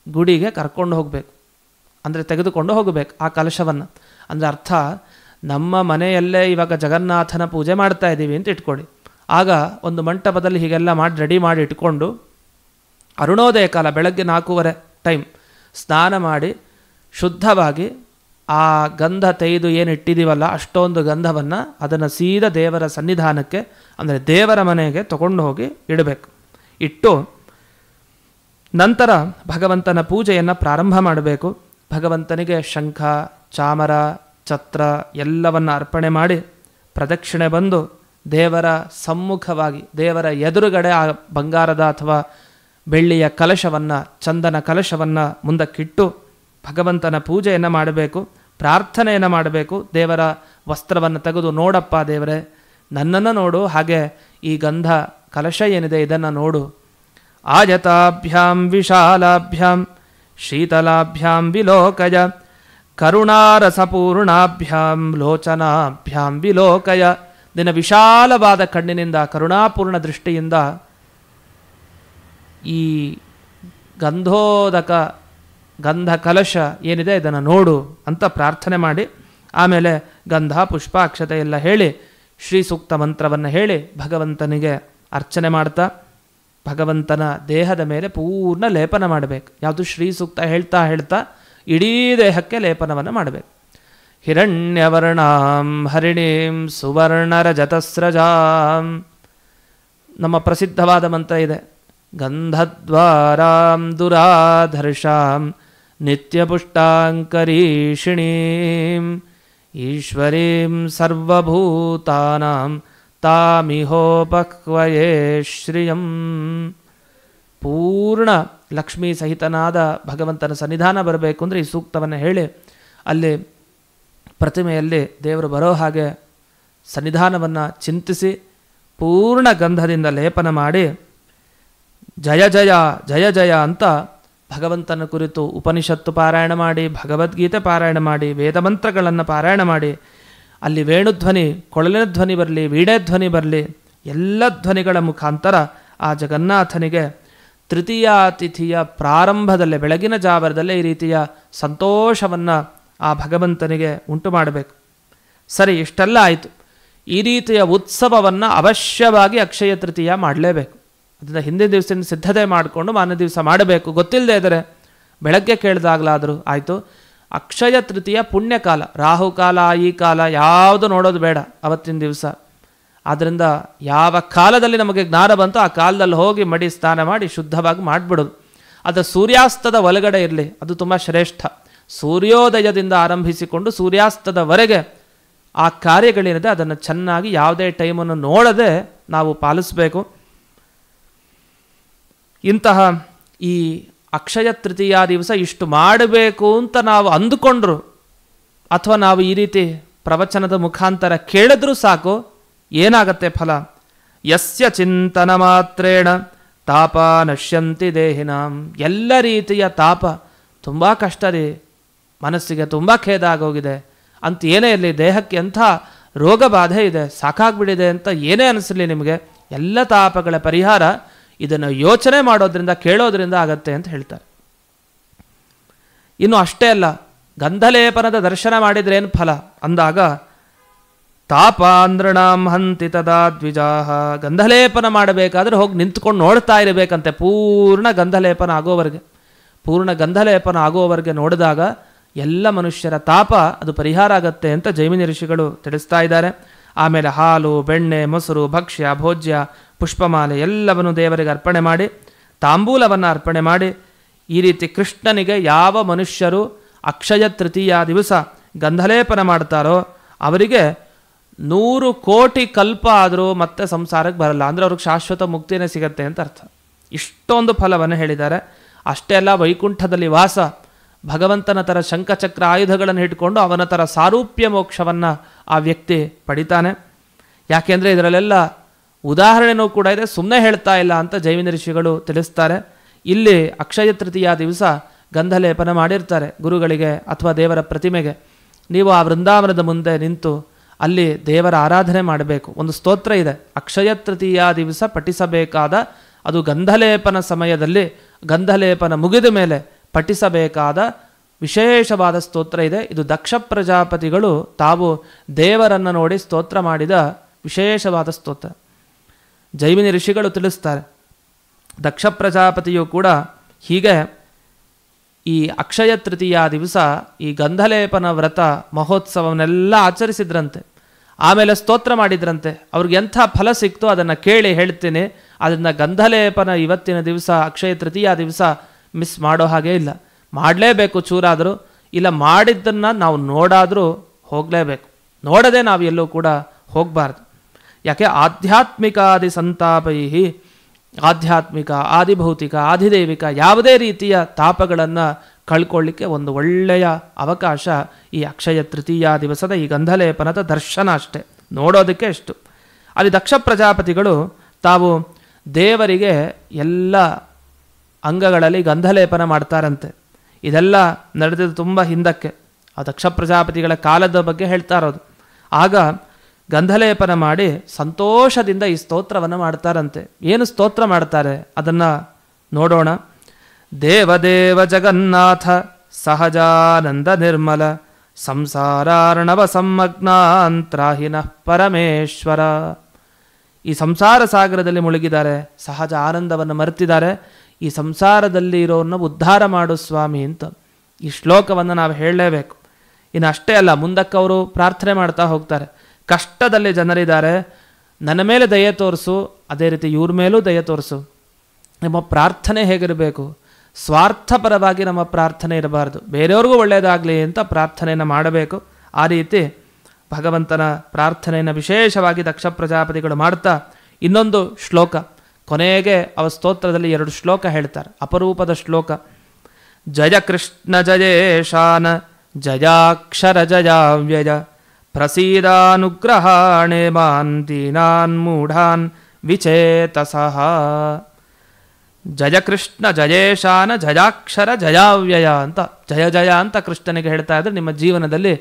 ಗುಡಿಗೆ ಕರ್ಕೊಂಡು ಹೋಗಬೇಕು. ಅಂದರೆ ತೆಗೆದುಕೊಂಡು ಹೋಗಬೇಕು ಆ ಕಲಶವನ್ನು. ಅಂದರೆ ಅರ್ಥ, ನಮ್ಮ ಮನೆಯಲ್ಲೇ ಇವಾಗ ಜಗನ್ನಾಥನ ಪೂಜೆ ಮಾಡ್ತಾ ಇದ್ದೀವಿ ಅಂತ ಇಟ್ಕೊಳ್ಳಿ. ಆಗ ಒಂದು ಮಂಟಪದಲ್ಲಿ ಹೀಗೆಲ್ಲ ಮಾಡಿ ರೆಡಿ ಮಾಡಿ ಇಟ್ಕೊಂಡು ಅರುಣೋದಯ ಕಾಲ ಬೆಳಗ್ಗೆ 4:15 ಟೈಮ್ ಸ್ನಾನ ಮಾಡಿ ಶುದ್ಧವಾಗಿ ಆ ಗಂಧ ತೆಗೆದು ಏನು ಇಟ್ಟಿದ್ದೀವಲ್ಲ ಅಷ್ಟೊಂದು ಗಂಧವನ್ನು ಅದನ್ನು ಸೀದಾ ದೇವರ ಸನ್ನಿಧಾನಕ್ಕೆ, ಅಂದರೆ ದೇವರ ಮನೆಗೆ ತಗೊಂಡು ಹೋಗಿ ಇಡಬೇಕು. ಇಟ್ಟು ನಂತರ ಭಗವಂತನ ಪೂಜೆಯನ್ನು ಪ್ರಾರಂಭ ಮಾಡಬೇಕು. ಭಗವಂತನಿಗೆ ಶಂಖ, ಚಾಮರ, ಛತ್ರ ಎಲ್ಲವನ್ನು ಅರ್ಪಣೆ ಮಾಡಿ ಪ್ರದಕ್ಷಿಣೆ ಬಂದು ದೇವರ ಸಮ್ಮುಖವಾಗಿ, ದೇವರ ಎದುರುಗಡೆ ಆ ಬಂಗಾರದ ಅಥವಾ ಬೆಳ್ಳಿಯ ಕಲಶವನ್ನು, ಚಂದನ ಕಲಶವನ್ನು ಮುಂದಕ್ಕಿಟ್ಟು ಭಗವಂತನ ಪೂಜೆಯನ್ನು ಮಾಡಬೇಕು, ಪ್ರಾರ್ಥನೆಯನ್ನು ಮಾಡಬೇಕು. ದೇವರ ವಸ್ತ್ರವನ್ನು ತೆಗೆದು, ನೋಡಪ್ಪ ದೇವರೇ, ನನ್ನನ್ನು ನೋಡು, ಹಾಗೆ ಈ ಗಂಧ ಕಲಶ ಏನಿದೆ ಇದನ್ನು ನೋಡು. ಆಯತಾಭ್ಯಾಂ ವಿಶಾಲಾಭ್ಯಾಂ ಶೀತಲಾಭ್ಯಾಂ ವಿಲೋಕಯ ಕರುಣಾರಸಪೂರ್ಣಾಭ್ಯಾಂ ಲೋಚನಾಭ್ಯಾಂ ವಿಲೋಕಯ. ನಿನ್ನ ವಿಶಾಲವಾದ ಕಣ್ಣಿನಿಂದ, ಕರುಣಾಪೂರ್ಣ ದೃಷ್ಟಿಯಿಂದ ಈ ಗಂಧೋದಕ ಗಂಧ ಕಲಶ ಏನಿದೆ ಇದನ್ನು ನೋಡು ಅಂತ ಪ್ರಾರ್ಥನೆ ಮಾಡಿ, ಆಮೇಲೆ ಗಂಧ ಪುಷ್ಪ ಅಕ್ಷತೆ ಎಲ್ಲ ಹೇಳಿ ಶ್ರೀ ಸೂಕ್ತ ಮಂತ್ರವನ್ನು ಹೇಳಿ ಭಗವಂತನಿಗೆ ಅರ್ಚನೆ ಮಾಡ್ತಾ ಭಗವಂತನ ದೇಹದ ಮೇಲೆ ಪೂರ್ಣ ಲೇಪನ ಮಾಡಬೇಕು. ಯಾವುದು ಶ್ರೀ ಸೂಕ್ತ ಹೇಳ್ತಾ ಹೇಳ್ತಾ ಇಡೀ ದೇಹಕ್ಕೆ ಲೇಪನವನ್ನು ಮಾಡಬೇಕು. ಹಿರಣ್ಯವರ್ಣಾಂ ಹರಿಣೀಂ ಸುವರ್ಣರಜತಸ್ರಜಾಂ. ನಮ್ಮ ಪ್ರಸಿದ್ಧವಾದ ಮಂತ್ರ ಇದೆ. ಗಂಧದ್ವಾರಾಂ ದುರಾಧರ್ಷಾಂ ನಿತ್ಯಪುಷ್ಟಾಂಕರೀಷಿಣೀಂ ಈಶ್ವರೀಂ ಸರ್ವಭೂತಾನಾಂ ತಾಮಿಹೋಪಕ್ವಯೇ ಶ್ರಿಯಂ. ಪೂರ್ಣ ಲಕ್ಷ್ಮೀ ಸಹಿತನಾದ ಭಗವಂತನ ಸನ್ನಿಧಾನ ಬರಬೇಕು ಅಂದರೆ ಈ ಸೂಕ್ತವನ್ನು ಹೇಳಿ ಅಲ್ಲಿ ಪ್ರತಿಮೆಯಲ್ಲಿ ದೇವರು ಬರೋ ಹಾಗೆ ಸನ್ನಿಧಾನವನ್ನು ಚಿಂತಿಸಿ ಪೂರ್ಣ ಗಂಧದಿಂದ ಲೇಪನ ಮಾಡಿ ಜಯ ಜಯ ಜಯ ಜಯ ಅಂತ ಭಗವಂತನ ಕುರಿತು ಉಪನಿಷತ್ತು ಪಾರಾಯಣ ಮಾಡಿ, ಭಗವದ್ಗೀತೆ ಪಾರಾಯಣ ಮಾಡಿ, ವೇದಮಂತ್ರಗಳನ್ನು ಪಾರಾಯಣ ಮಾಡಿ, ಅಲ್ಲಿ ವೇಣುಧ್ವನಿ, ಕೊಳಲಿನ ಧ್ವನಿ ಬರಲಿ, ವೀಣೆ ಧ್ವನಿ ಬರಲಿ, ಎಲ್ಲ ಧ್ವನಿಗಳ ಮುಖಾಂತರ ಆ ಜಗನ್ನಾಥನಿಗೆ ತೃತೀಯ ತಿಥಿಯ ಪ್ರಾರಂಭದಲ್ಲೇ ಬೆಳಗಿನ ಜಾವರದಲ್ಲೇ ಈ ರೀತಿಯ ಸಂತೋಷವನ್ನು ಆ ಭಗವಂತನಿಗೆ ಉಂಟು ಮಾಡಬೇಕು. ಸರಿ, ಇಷ್ಟೆಲ್ಲ ಆಯಿತು. ಈ ರೀತಿಯ ಉತ್ಸವವನ್ನು ಅವಶ್ಯವಾಗಿ ಅಕ್ಷಯ ತೃತೀಯ ಮಾಡಲೇಬೇಕು. ಅದರಿಂದ ಹಿಂದಿನ ದಿವಸದಿಂದ ಸಿದ್ಧತೆ ಮಾಡಿಕೊಂಡು ಮಾರನೇ ದಿವಸ ಮಾಡಬೇಕು. ಗೊತ್ತಿಲ್ಲದೆ ಇದ್ದರೆ ಬೆಳಗ್ಗೆ ಕೇಳಿದಾಗಲಾದರೂ ಆಯಿತು. ಅಕ್ಷಯ ತೃತೀಯ ಪುಣ್ಯಕಾಲ, ರಾಹುಕಾಲ ಈ ಕಾಲ ಯಾವುದು ನೋಡೋದು ಬೇಡ ಅವತ್ತಿನ ದಿವಸ. ಆದ್ದರಿಂದ ಯಾವ ಕಾಲದಲ್ಲಿ ನಮಗೆ ಜ್ಞಾನ ಬಂತೋ ಆ ಕಾಲದಲ್ಲಿ ಹೋಗಿ ಮಡಿ ಸ್ನಾನ ಮಾಡಿ ಶುದ್ಧವಾಗಿ ಮಾಡಿಬಿಡೋದು. ಅದು ಸೂರ್ಯಾಸ್ತದ ಒಳಗಡೆ ಇರಲಿ, ಅದು ತುಂಬ ಶ್ರೇಷ್ಠ. ಸೂರ್ಯೋದಯದಿಂದ ಆರಂಭಿಸಿಕೊಂಡು ಸೂರ್ಯಾಸ್ತದವರೆಗೆ ಆ ಕಾರ್ಯಗಳೇನಿದೆ ಅದನ್ನು ಚೆನ್ನಾಗಿ ಯಾವುದೇ ಟೈಮನ್ನು ನೋಡದೆ ನಾವು ಪಾಲಿಸಬೇಕು. ಇಂತಹ ಈ ಅಕ್ಷಯ ತೃತೀಯ ದಿವಸ ಇಷ್ಟು ಮಾಡಬೇಕು ಅಂತ ನಾವು ಅಂದುಕೊಂಡ್ರು ಅಥವಾ ನಾವು ಈ ರೀತಿ ಪ್ರವಚನದ ಮುಖಾಂತರ ಕೇಳಿದ್ರೂ ಸಾಕು, ಏನಾಗತ್ತೆ ಫಲ? ಯಸ್ಯ ಚಿಂತನ ಮಾತ್ರೇಣ ತಾಪ ನಶ್ಯಂತಿ ದೇಹಿನಾಂ. ಎಲ್ಲ ರೀತಿಯ ತಾಪ, ತುಂಬ ಕಷ್ಟ ರೀ, ಮನಸ್ಸಿಗೆ ತುಂಬ ಖೇದ ಆಗೋಗಿದೆ ಅಂತ ಏನೇ ಇರಲಿ, ದೇಹಕ್ಕೆ ಎಂಥ ರೋಗ ಬಾಧೆ ಇದೆ, ಸಾಕಾಗ್ಬಿಟ್ಟಿದೆ ಅಂತ ಏನೇ ಅನಿಸಲಿ ನಿಮಗೆ, ಎಲ್ಲ ತಾಪಗಳ ಪರಿಹಾರ ಇದನ್ನು ಯೋಚನೆ ಮಾಡೋದ್ರಿಂದ ಕೇಳೋದ್ರಿಂದ ಆಗತ್ತೆ ಅಂತ ಹೇಳ್ತಾರೆ. ಇನ್ನು ಅಷ್ಟೇ ಅಲ್ಲ, ಗಂಧಲೇಪನದ ದರ್ಶನ ಮಾಡಿದ್ರೆ ಏನು ಫಲ ಅಂದಾಗ ತಾಪಾಂಧ್ರಣಾಂ ಹಂತಿ ತದಾ ದ್ವಿಜಾಹ. ಗಂಧಲೇಪನ ಮಾಡಬೇಕಾದ್ರೆ ಹೋಗಿ ನಿಂತ್ಕೊಂಡು ನೋಡ್ತಾ ಇರಬೇಕಂತೆ ಪೂರ್ಣ ಗಂಧಲೇಪನ ಆಗೋವರೆಗೆ. ಪೂರ್ಣ ಗಂಧಲೇಪನ ಆಗೋವರೆಗೆ ನೋಡಿದಾಗ ಎಲ್ಲ ಮನುಷ್ಯರ ತಾಪ ಅದು ಪರಿಹಾರ ಆಗತ್ತೆ ಅಂತ ಜೈಮಿನಿ ಋಷಿಗಳು ತಿಳಿಸ್ತಾ ಇದ್ದಾರೆ. ಆಮೇಲೆ ಹಾಲು, ಬೆಣ್ಣೆ, ಮೊಸರು, ಭಕ್ಷ್ಯ, ಭೋಜ್ಯ, ಪುಷ್ಪಮಾಲೆ ಎಲ್ಲವನ್ನು ದೇವರಿಗೆ ಅರ್ಪಣೆ ಮಾಡಿ, ತಾಂಬೂಲವನ್ನು ಅರ್ಪಣೆ ಮಾಡಿ, ಈ ರೀತಿ ಕೃಷ್ಣನಿಗೆ ಯಾವ ಮನುಷ್ಯರು ಅಕ್ಷಯ ತೃತೀಯ ದಿವಸ ಗಂಧಲೇಪನ ಮಾಡ್ತಾರೋ ಅವರಿಗೆ 100 ಕೋಟಿ ಕಲ್ಪ ಆದರೂ ಮತ್ತೆ ಸಂಸಾರಕ್ಕೆ ಬರಲ್ಲ, ಅಂದರೆ ಅವ್ರಿಗೆ ಶಾಶ್ವತ ಮುಕ್ತಿನೇ ಸಿಗತ್ತೆ ಅಂತ ಅರ್ಥ. ಇಷ್ಟೊಂದು ಫಲವನ್ನು ಹೇಳಿದ್ದಾರೆ. ಅಷ್ಟೇ ಅಲ್ಲ, ವೈಕುಂಠದಲ್ಲಿ ವಾಸ, ಭಗವಂತನ ಥರ ಶಂಖಚಕ್ರ ಆಯುಧಗಳನ್ನು ಇಟ್ಕೊಂಡು ಅವನ ಥರ ಸಾರೂಪ್ಯ ಮೋಕ್ಷವನ್ನು ಆ ವ್ಯಕ್ತಿ ಪಡಿತಾನೆ. ಯಾಕೆಂದರೆ ಇದರಲ್ಲೆಲ್ಲ ಉದಾಹರಣೆನೂ ಕೂಡ ಇದೆ, ಸುಮ್ಮನೆ ಹೇಳ್ತಾ ಇಲ್ಲ ಅಂತ ಜೈಮಿನಿ ಋಷಿಗಳು ತಿಳಿಸ್ತಾರೆ. ಇಲ್ಲಿ ಅಕ್ಷಯ ತೃತೀಯ ದಿವಸ ಗಂಧಲೇಪನ ಮಾಡಿರ್ತಾರೆ ಗುರುಗಳಿಗೆ ಅಥವಾ ದೇವರ ಪ್ರತಿಮೆಗೆ. ನೀವು ಆ ವೃಂದಾವನದ ಮುಂದೆ ನಿಂತು ಅಲ್ಲಿ ದೇವರ ಆರಾಧನೆ ಮಾಡಬೇಕು. ಒಂದು ಸ್ತೋತ್ರ ಇದೆ, ಅಕ್ಷಯ ತೃತೀಯ ದಿವಸ ಪಠಿಸಬೇಕಾದ, ಅದು ಗಂಧಲೇಪನ ಸಮಯದಲ್ಲಿ, ಗಂಧಲೇಪನ ಮುಗಿದ ಮೇಲೆ ಪಠಿಸಬೇಕಾದ ವಿಶೇಷವಾದ ಸ್ತೋತ್ರ ಇದೆ. ಇದು ದಕ್ಷ ಪ್ರಜಾಪತಿಗಳು ತಾವು ದೇವರನ್ನು ನೋಡಿ ಸ್ತೋತ್ರ ಮಾಡಿದ ವಿಶೇಷವಾದ ಸ್ತೋತ್ರ. ಜೈಮಿನಿ ಋಷಿಗಳು ತಿಳಿಸ್ತಾರೆ, ದಕ್ಷ ಪ್ರಜಾಪತಿಯು ಕೂಡ ಹೀಗೆ ಈ ಅಕ್ಷಯ ತೃತೀಯ ದಿವಸ ಈ ಗಂಧಲೇಪನ ವ್ರತ ಮಹೋತ್ಸವವನ್ನೆಲ್ಲ ಆಚರಿಸಿದ್ರಂತೆ. ಆಮೇಲೆ ಸ್ತೋತ್ರ ಮಾಡಿದ್ರಂತೆ. ಅವ್ರಿಗೆ ಎಂಥ ಫಲ ಸಿಕ್ತೋ ಅದನ್ನು ಕೇಳಿ ಹೇಳ್ತೀನಿ. ಅದನ್ನು ಗಂಧಲೇಪನ ಇವತ್ತಿನ ದಿವಸ ಅಕ್ಷಯ ತೃತೀಯ ದಿವಸ ಮಿಸ್ ಮಾಡೋ ಹಾಗೆ ಇಲ್ಲ, ಮಾಡಲೇಬೇಕು. ಚೂರಾದರೂ ಇಲ್ಲ, ಮಾಡಿದ್ದನ್ನು ನಾವು ನೋಡಾದರೂ ಹೋಗಲೇಬೇಕು, ನೋಡದೆ ನಾವು ಎಲ್ಲೂ ಕೂಡ ಹೋಗಬಾರ್ದು. ಯಾಕೆ? ಆಧ್ಯಾತ್ಮಿಕಾದಿ ಸಂತಾಪೈಹಿ, ಆಧ್ಯಾತ್ಮಿಕ, ಆದಿಭೌತಿಕ, ಆದಿದೈವಿಕ ಯಾವುದೇ ರೀತಿಯ ತಾಪಗಳನ್ನು ಕಳ್ಕೊಳ್ಳಿಕ್ಕೆ ಒಂದು ಒಳ್ಳೆಯ ಅವಕಾಶ ಈ ಅಕ್ಷಯ ತೃತೀಯ ದಿವಸದ ಈ ಗಂಧಲೇಪನದ ದರ್ಶನ ಅಷ್ಟೇ, ನೋಡೋದಕ್ಕೆ ಎಷ್ಟು. ಅಲ್ಲಿ ದಕ್ಷ ಪ್ರಜಾಪತಿಗಳು ತಾವು ದೇವರಿಗೆ ಎಲ್ಲ ಅಂಗಗಳಲ್ಲಿ ಗಂಧಲೇಪನ ಮಾಡ್ತಾರಂತೆ. ಇದೆಲ್ಲ ನಡೆದಿದ್ದು ತುಂಬ ಹಿಂದಕ್ಕೆ, ಆ ದಕ್ಷ ಪ್ರಜಾಪತಿಗಳ ಕಾಲದ ಬಗ್ಗೆ ಹೇಳ್ತಾ ಇರೋದು. ಆಗ ಗಂಧಲೇಪನ ಮಾಡಿ ಸಂತೋಷದಿಂದ ಈ ಸ್ತೋತ್ರವನ್ನು ಮಾಡ್ತಾರಂತೆ. ಏನು ಸ್ತೋತ್ರ ಮಾಡ್ತಾರೆ ಅದನ್ನು ನೋಡೋಣ. ದೇವದೇವ ಜಗನ್ನಾಥ ಸಹಜಾನಂದ ನಿರ್ಮಲ ಸಂಸಾರಾರ್ಣವ ಸಮ್ಮಗ್ನಾಂತ್ರಾಹಿನಃ ಪರಮೇಶ್ವರ. ಈ ಸಂಸಾರ ಸಾಗರದಲ್ಲಿ ಮುಳುಗಿದ್ದಾರೆ, ಸಹಜ ಆನಂದವನ್ನು ಮರೆತಿದ್ದಾರೆ, ಈ ಸಂಸಾರದಲ್ಲಿ ಇರೋನ್ನ ಉದ್ಧಾರ ಮಾಡು ಸ್ವಾಮಿ ಅಂತ ಈ ಶ್ಲೋಕವನ್ನು ನಾವು ಹೇಳಲೇಬೇಕು. ಇನ್ನು ಅಷ್ಟೇ ಅಲ್ಲ, ಮುಂದಕ್ಕೆ ಅವರು ಪ್ರಾರ್ಥನೆ ಮಾಡ್ತಾ ಹೋಗ್ತಾರೆ. ಕಷ್ಟದಲ್ಲಿ ಜನರಿದ್ದಾರೆ, ನನ್ನ ಮೇಲೆ ದಯೆ ತೋರಿಸು, ಅದೇ ರೀತಿ ಇವ್ರ ಮೇಲೂ ದಯೆ ತೋರಿಸು. ನಮ್ಮ ಪ್ರಾರ್ಥನೆ ಹೇಗಿರಬೇಕು? ಸ್ವಾರ್ಥಪರವಾಗಿ ನಮ್ಮ ಪ್ರಾರ್ಥನೆ ಇರಬಾರ್ದು, ಬೇರೆಯವ್ರಿಗೂ ಒಳ್ಳೆಯದಾಗಲಿ ಅಂತ ಪ್ರಾರ್ಥನೆಯನ್ನು ಮಾಡಬೇಕು. ಆ ರೀತಿ ಭಗವಂತನ ಪ್ರಾರ್ಥನೆಯನ್ನು ವಿಶೇಷವಾಗಿ ದಕ್ಷ ಪ್ರಜಾಪತಿಗಳು ಮಾಡ್ತಾ ಇನ್ನೊಂದು ಶ್ಲೋಕ ಕೊನೆಗೆ ಅವ ಸ್ತೋತ್ರದಲ್ಲಿ 2 ಶ್ಲೋಕ ಹೇಳ್ತಾರೆ, ಅಪರೂಪದ ಶ್ಲೋಕ. ಜಯ ಕೃಷ್ಣ ಜಯೇಶಾನ ಜಯಾಕ್ಷರ ಜಯಾವ್ಯಯ ಪ್ರಸೀದಾನುಗ್ರಹಾಣೆ ಮಾನ್ ದೀನಾನ್ ಮೂಢಾನ್ ವಿಚೇತಸಃ. ಜಯ ಕೃಷ್ಣ ಜಯೇಶಾನ ಜಯಾಕ್ಷರ ಜಯಾವ್ಯಯ ಅಂತ ಜಯ ಜಯ ಅಂತ ಕೃಷ್ಣನಿಗೆ ಹೇಳ್ತಾ ಇದ್ರೆ, ನಿಮ್ಮ ಜೀವನದಲ್ಲಿ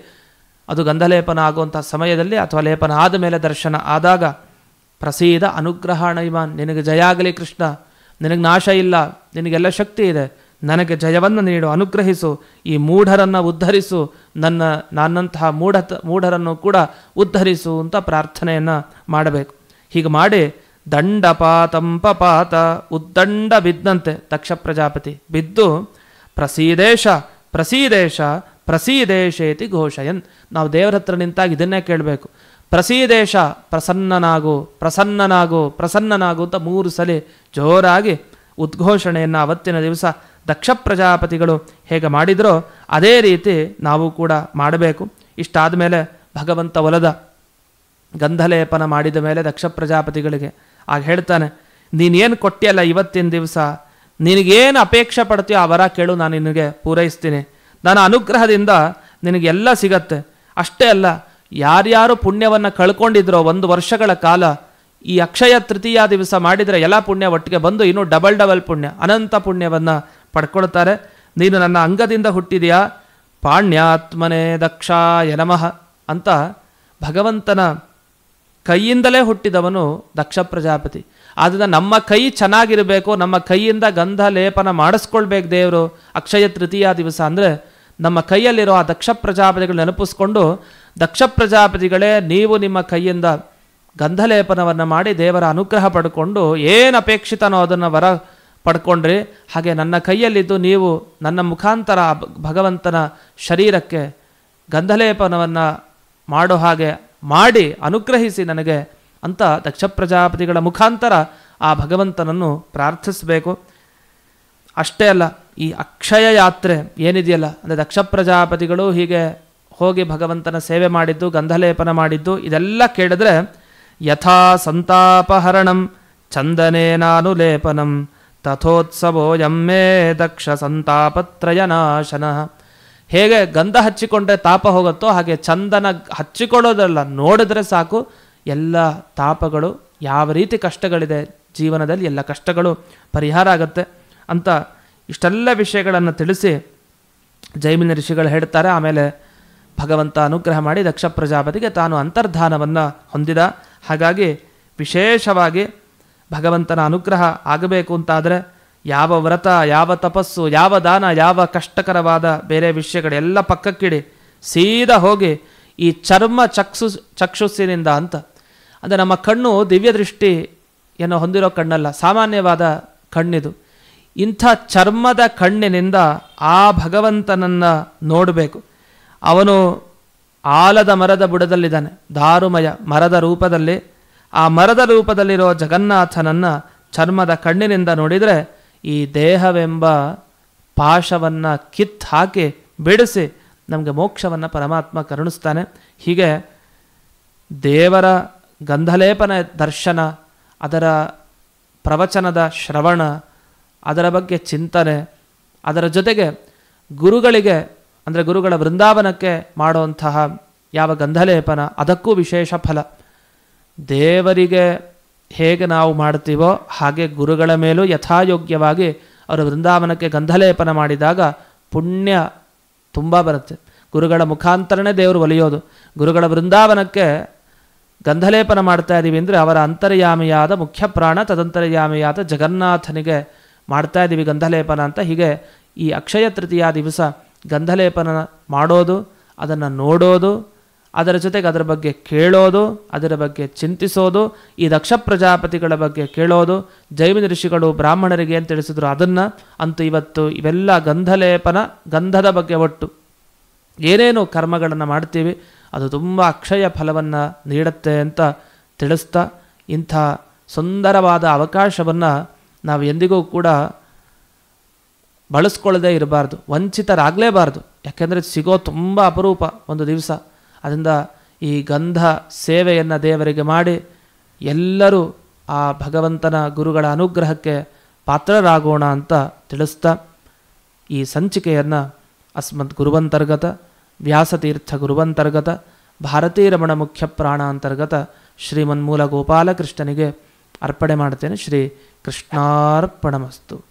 ಅದು ಗಂಧಲೇಪನ ಆಗುವಂಥ ಸಮಯದಲ್ಲಿ ಅಥವಾ ಲೇಪನ ಆದ ಮೇಲೆ ದರ್ಶನ ಆದಾಗ ಪ್ರಸೀದ ಅನುಗ್ರಹಾಣ ಇಮಾನ್, ನಿನಗೆ ಜಯ ಆಗಲಿ ಕೃಷ್ಣ, ನಿನಗೆ ನಾಶ ಇಲ್ಲ, ನಿನಗೆಲ್ಲ ಶಕ್ತಿ ಇದೆ, ನನಗೆ ಜಯವನ್ನು ನೀಡು, ಅನುಗ್ರಹಿಸು, ಈ ಮೂಢರನ್ನು ಉದ್ಧರಿಸು, ನನ್ನಂತಹ ಮೂಢರನ್ನು ಕೂಡ ಉದ್ಧರಿಸು ಅಂತ ಪ್ರಾರ್ಥನೆಯನ್ನು ಮಾಡಬೇಕು. ಹೀಗೆ ಮಾಡಿ ದಂಡಪಾತಂಪಪಾತ ಉದ್ದಂಡ ಬಿದ್ದಂತೆ ದಕ್ಷ ಪ್ರಜಾಪತಿ ಬಿದ್ದು ಪ್ರಸೀದೇಶ ಪ್ರಸೀದೇಶ ಪ್ರಸೀದೇಶೇತಿ ಘೋಷಯನ್. ನಾವು ದೇವರ ಹತ್ರ ನಿಂತಾಗ ಇದನ್ನೇ ಕೇಳಬೇಕು, ಪ್ರಸೀದೇಶ, ಪ್ರಸನ್ನನಾಗು ಪ್ರಸನ್ನನಾಗು ಪ್ರಸನ್ನನಾಗು ಅಂತ 3 ಸಲ ಜೋರಾಗಿ ಉದ್ಘೋಷಣೆಯನ್ನು ಅವತ್ತಿನ ದಿವಸ ದಕ್ಷ ಪ್ರಜಾಪತಿಗಳು ಹೇಗೆ ಮಾಡಿದರೋ ಅದೇ ರೀತಿ ನಾವು ಕೂಡ ಮಾಡಬೇಕು. ಇಷ್ಟಾದ ಮೇಲೆ ಭಗವಂತ ಒಲದ ಗಂಧಲೇಪನ ಮಾಡಿದ ಮೇಲೆ ದಕ್ಷ ಪ್ರಜಾಪತಿಗಳಿಗೆ ಆಗ ಹೇಳ್ತಾನೆ, ನೀನೇನು ಕೊಟ್ಟಿಯಲ್ಲ ಇವತ್ತಿನ ದಿವಸ, ನಿನಗೇನು ಅಪೇಕ್ಷೆ ಪಡ್ತೀಯೋ ಆ ವರ ಕೇಳು, ನಾನು ನಿನಗೆ ಪೂರೈಸ್ತೀನಿ, ನನ್ನ ಅನುಗ್ರಹದಿಂದ ನಿನಗೆಲ್ಲ ಸಿಗತ್ತೆ. ಅಷ್ಟೇ ಅಲ್ಲ, ಯಾರ್ಯಾರು ಪುಣ್ಯವನ್ನು ಕಳ್ಕೊಂಡಿದ್ರೋ 1 ವರ್ಷಗಳ ಕಾಲ ಈ ಅಕ್ಷಯ ತೃತೀಯ ದಿವಸ ಮಾಡಿದರೆ ಎಲ್ಲ ಪುಣ್ಯ ಒಟ್ಟಿಗೆ ಬಂದು ಇನ್ನೂ ಡಬಲ್ ಪುಣ್ಯ, ಅನಂತ ಪುಣ್ಯವನ್ನು ಪಡ್ಕೊಳ್ತಾರೆ. ನೀನು ನನ್ನ ಅಂಗದಿಂದ ಹುಟ್ಟಿದೆಯಾ, ಪಾಣ್ಯಾತ್ಮನೇ ದಕ್ಷಾಯ ನಮಃ ಅಂತ ಭಗವಂತನ ಕೈಯಿಂದಲೇ ಹುಟ್ಟಿದವನು ದಕ್ಷ ಪ್ರಜಾಪತಿ. ಆದ್ದರಿಂದ ನಮ್ಮ ಕೈ ಚೆನ್ನಾಗಿರಬೇಕು, ನಮ್ಮ ಕೈಯಿಂದ ಗಂಧ ಲೇಪನ ಮಾಡಿಸ್ಕೊಳ್ಬೇಕು ದೇವರು ಅಕ್ಷಯ ತೃತೀಯ ದಿವಸ. ಅಂದರೆ ನಮ್ಮ ಕೈಯಲ್ಲಿರೋ ಆ ದಕ್ಷ ಪ್ರಜಾಪತಿಗಳು ನೆನಪಿಸ್ಕೊಂಡು, ದಕ್ಷ ಪ್ರಜಾಪತಿಗಳೇ ನೀವು ನಿಮ್ಮ ಕೈಯಿಂದ ಗಂಧಲೇಪನವನ್ನು ಮಾಡಿ ದೇವರ ಅನುಗ್ರಹ ಪಡ್ಕೊಂಡು ಏನು ಅಪೇಕ್ಷಿತನೋ ಅದನ್ನು ವರ ಪಡ್ಕೊಂಡ್ರಿ, ಹಾಗೆ ನನ್ನ ಕೈಯಲ್ಲಿದ್ದು ನೀವು ನನ್ನ ಮುಖಾಂತರ ಭಗವಂತನ ಶರೀರಕ್ಕೆ ಗಂಧಲೇಪನವನ್ನು ಮಾಡೋ ಹಾಗೆ ಮಾಡಿ ಅನುಗ್ರಹಿಸಿ ನನಗೆ ಅಂತ ದಕ್ಷ ಪ್ರಜಾಪತಿಗಳ ಮುಖಾಂತರ ಆ ಭಗವಂತನನ್ನು ಪ್ರಾರ್ಥಿಸಬೇಕು. ಅಷ್ಟೇ ಅಲ್ಲ, ಈ ಅಕ್ಷಯ ಯಾತ್ರೆ ಏನಿದೆಯಲ್ಲ, ಅಂದರೆ ದಕ್ಷ ಪ್ರಜಾಪತಿಗಳು ಹೀಗೆ ಹೋಗಿ ಭಗವಂತನ ಸೇವೆ ಮಾಡಿದ್ದು, ಗಂಧಲೇಪನ ಮಾಡಿದ್ದು, ಇದೆಲ್ಲ ಕೇಳಿದ್ರೆ ಯಥಾ ಸಂತಾಪಹರಣಂ ಚಂದನೇನಾನುಲೇಪನಂ ತಥೋತ್ಸವೋ ಯಮ್ಮೇ ದಕ್ಷ ಸಂತಾಪತ್ರಯನಾಶನ. ಹೇಗೆ ಗಂಧ ಹಚ್ಚಿಕೊಂಡ್ರೆ ತಾಪ ಹೋಗುತ್ತೋ ಹಾಗೆ ಚಂದನ ಹಚ್ಚಿಕೊಳ್ಳೋದಲ್ಲ, ನೋಡಿದ್ರೆ ಸಾಕು ಎಲ್ಲ ತಾಪಗಳು, ಯಾವ ರೀತಿ ಕಷ್ಟಗಳಿದೆ ಜೀವನದಲ್ಲಿ ಎಲ್ಲ ಕಷ್ಟಗಳು ಪರಿಹಾರ ಆಗುತ್ತೆ ಅಂತ ಇಷ್ಟೆಲ್ಲ ವಿಷಯಗಳನ್ನು ತಿಳಿಸಿ ಜೈಮಿನಿ ಋಷಿಗಳು ಹೇಳ್ತಾರೆ. ಆಮೇಲೆ ಭಗವಂತ ಅನುಗ್ರಹ ಮಾಡಿ ದಕ್ಷ ಪ್ರಜಾಪತಿಗೆ ತಾನು ಅಂತರ್ಧಾನವನ್ನು ಹೊಂದಿದ. ಹಾಗಾಗಿ ವಿಶೇಷವಾಗಿ ಭಗವಂತನ ಅನುಗ್ರಹ ಆಗಬೇಕು ಅಂತಾದರೆ ಯಾವ ವ್ರತ, ಯಾವ ತಪಸ್ಸು, ಯಾವ ದಾನ, ಯಾವ ಕಷ್ಟಕರವಾದ ಬೇರೆ ವಿಷಯಗಳೆಲ್ಲ ಪಕ್ಕಕ್ಕಿಡಿ, ಸೀದಾ ಹೋಗಿ ಈ ಚರ್ಮ ಚಕ್ಷುಸ್ಸಿನಿಂದ ಅಂತ, ಅಂದರೆ ನಮ್ಮ ಕಣ್ಣು ದಿವ್ಯ ದೃಷ್ಟಿಯನ್ನು ಹೊಂದಿರೋ ಕಣ್ಣಲ್ಲ, ಸಾಮಾನ್ಯವಾದ ಕಣ್ಣಿದು. ಇಂಥ ಚರ್ಮದ ಕಣ್ಣಿನಿಂದ ಆ ಭಗವಂತನನ್ನು ನೋಡಬೇಕು. ಅವನು ಆಲದ ಮರದ ಬುಡದಲ್ಲಿದ್ದಾನೆ, ದಾರುಮಯ ಮರದ ರೂಪದಲ್ಲಿ. ಆ ಮರದ ರೂಪದಲ್ಲಿರೋ ಜಗನ್ನಾಥನನ್ನು ಚರ್ಮದ ಕಣ್ಣಿನಿಂದ ನೋಡಿದರೆ ಈ ದೇಹವೆಂಬ ಪಾಶವನ್ನು ಹಾಕಿ ಬಿಡಿಸಿ ನಮಗೆ ಮೋಕ್ಷವನ್ನು ಪರಮಾತ್ಮ ಕರುಣಿಸ್ತಾನೆ. ಹೀಗೆ ದೇವರ ಗಂಧಲೇಪನ ದರ್ಶನ, ಅದರ ಪ್ರವಚನದ ಶ್ರವಣ, ಅದರ ಬಗ್ಗೆ ಚಿಂತನೆ, ಅದರ ಜೊತೆಗೆ ಗುರುಗಳಿಗೆ ಅಂದರೆ ಗುರುಗಳ ವೃಂದಾವನಕ್ಕೆ ಮಾಡುವಂತಹ ಯಾವ ಗಂಧಲೇಪನ ಅದಕ್ಕೂ ವಿಶೇಷ ಫಲ. ದೇವರಿಗೆ ಹೇಗೆ ನಾವು ಮಾಡ್ತೀವೋ ಹಾಗೆ ಗುರುಗಳ ಮೇಲೂ ಯಥಾಯೋಗ್ಯವಾಗಿ ಅವರು ವೃಂದಾವನಕ್ಕೆ ಗಂಧಲೇಪನ ಮಾಡಿದಾಗ ಪುಣ್ಯ ತುಂಬ ಬರುತ್ತೆ. ಗುರುಗಳ ಮುಖಾಂತರನೇ ದೇವರು ಒಲಿಯೋದು. ಗುರುಗಳ ವೃಂದಾವನಕ್ಕೆ ಗಂಧಲೇಪನ ಮಾಡ್ತಾ ಇದ್ದೀವಿ ಅಂದರೆ ಅವರ ಅಂತರ್ಯಾಮಿಯಾದ ಮುಖ್ಯ ಪ್ರಾಣ ತದಂತರ್ಯಾಮಿಯಾದ ಜಗನ್ನಾಥನಿಗೆ ಮಾಡ್ತಾ ಇದ್ದೀವಿ ಗಂಧಲೇಪನ ಅಂತ. ಹೀಗೆ ಈ ಅಕ್ಷಯ ತೃತೀಯ ದಿವಸ ಗಂಧಲೇಪನ ಮಾಡೋದು, ಅದನ್ನು ನೋಡೋದು, ಅದರ ಜೊತೆಗೆ ಅದರ ಬಗ್ಗೆ ಕೇಳೋದು, ಅದರ ಬಗ್ಗೆ ಚಿಂತಿಸೋದು, ಈ ದಕ್ಷ ಪ್ರಜಾಪತಿಗಳ ಬಗ್ಗೆ ಕೇಳೋದು, ಜೈಮಿನಿ ಋಷಿಗಳು ಬ್ರಾಹ್ಮಣರಿಗೆ ಏನು ತಿಳಿಸಿದ್ರು ಅದನ್ನು. ಅಂತೂ ಇವತ್ತು ಇವೆಲ್ಲ ಗಂಧಲೇಪನ, ಗಂಧದ ಬಗ್ಗೆ ಒಟ್ಟು ಏನೇನು ಕರ್ಮಗಳನ್ನು ಮಾಡ್ತೀವಿ ಅದು ತುಂಬ ಅಕ್ಷಯ ಫಲವನ್ನು ನೀಡುತ್ತೆ ಅಂತ ತಿಳಿಸ್ತಾ, ಇಂಥ ಸುಂದರವಾದ ಅವಕಾಶವನ್ನು ನಾವು ಎಂದಿಗೂ ಕೂಡ ಬಳಸ್ಕೊಳ್ಳದೇ ಇರಬಾರ್ದು, ವಂಚಿತರಾಗಲೇಬಾರ್ದು. ಯಾಕೆಂದರೆ ಸಿಗೋ ತುಂಬ ಅಪರೂಪ ಒಂದು ದಿವಸ. ಅದರಿಂದ ಈ ಗಂಧ ಸೇವೆಯನ್ನು ದೇವರಿಗೆ ಮಾಡಿ ಎಲ್ಲರೂ ಆ ಭಗವಂತನ ಗುರುಗಳ ಅನುಗ್ರಹಕ್ಕೆ ಪಾತ್ರರಾಗೋಣ ಅಂತ ತಿಳಿಸ್ತಾ ಈ ಸಂಚಿಕೆಯನ್ನು ಅಸ್ಮದ್ ಗುರುವಂತರ್ಗತ ವ್ಯಾಸತೀರ್ಥ ಗುರುವಂತರ್ಗತ ಭಾರತೀರಮಣ ಮುಖ್ಯ ಪ್ರಾಣ ಅಂತರ್ಗತ ಶ್ರೀಮನ್ಮೂಲ ಗೋಪಾಲಕೃಷ್ಣನಿಗೆ ಅರ್ಪಣೆ ಮಾಡ್ತೇನೆ. ಶ್ರೀ ಕೃಷ್ಣಾರ್ಪಣಮಸ್ತು.